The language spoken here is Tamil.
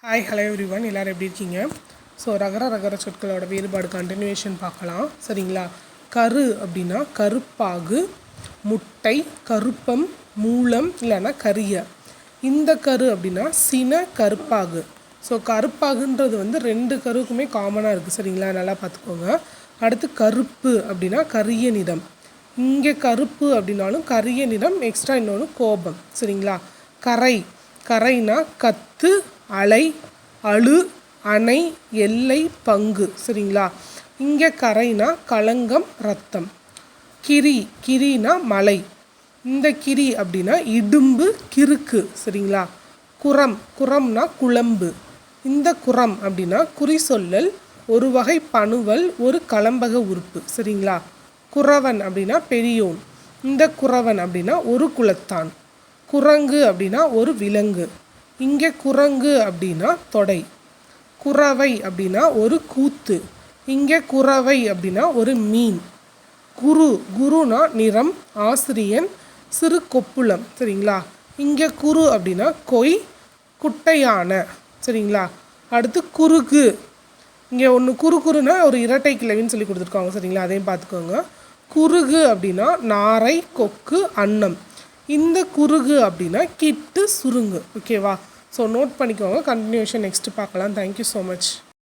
ஹாய் ஹலோ எவ்ரிவன், எல்லோரும் எப்படி இருக்கீங்க? ஸோ ரகர சொற்களோட வேறுபாடு கண்டினியூஷன் பார்க்கலாம். சரிங்களா? கரு அப்படின்னா கருப்பாகு, முட்டை, கருப்பம், மூலம் இல்லைன்னா கரிய. இந்த கரு அப்படின்னா சின கருப்பாகு. ஸோ கருப்பாகுன்றது வந்து ரெண்டு கருவுக்குமே காமனாக இருக்குது. சரிங்களா? நல்லா பார்த்துக்கோங்க. அடுத்து கருப்பு அப்படின்னா கரிய நிறம். இங்கே கருப்பு அப்படின்னாலும் கரிய நிறம், எக்ஸ்ட்ரா இன்னொன்று கோபம். சரிங்களா? கரைனா கத்து, அலை, அழு, அணை, எல்லை, பங்கு. சரிங்களா? இங்கே கரைனா களங்கம், ரத்தம். கிரினா மலை. இந்த கிரி அப்படின்னா இடும்பு, கிறுக்கு. சரிங்களா? குரம்னா குழம்பு. இந்த குரம் அப்படின்னா குறிசொல்லல், ஒரு வகை பணுவல், ஒரு களம்பக உறுப்பு. சரிங்களா? குறவன் அப்படின்னா பெரியோன். இந்த குறவன் அப்படின்னா ஒரு குலத்தான். குரங்கு அப்படின்னா ஒரு விலங்கு. இங்கே குரங்கு அப்படின்னா தொடை. குறவை அப்படின்னா ஒரு கூத்து. இங்கே குறவை அப்படின்னா ஒரு மீன். குருனா நிறம், ஆசிரியன், சிறு கொப்புளம். சரிங்களா? இங்கே குரு அப்படின்னா கொய், குட்டையான. சரிங்களா? அடுத்து குறுகு. இங்கே ஒன்று குறுனா ஒரு இரட்டை கிளவின்னு சொல்லி கொடுத்துருக்காங்க. சரிங்களா? அதையும் பார்த்துக்கோங்க. குறுகு அப்படின்னா நாரை, கொக்கு, அன்னம். இந்த குறுகு அப்படின்னா கிட்டு, சுருங்கு. ஓகேவா? ஸோ நோட் பண்ணிக்கோங்க. கண்டினியூஷன் நெக்ஸ்ட்டு பார்க்கலாம். Thank you so much.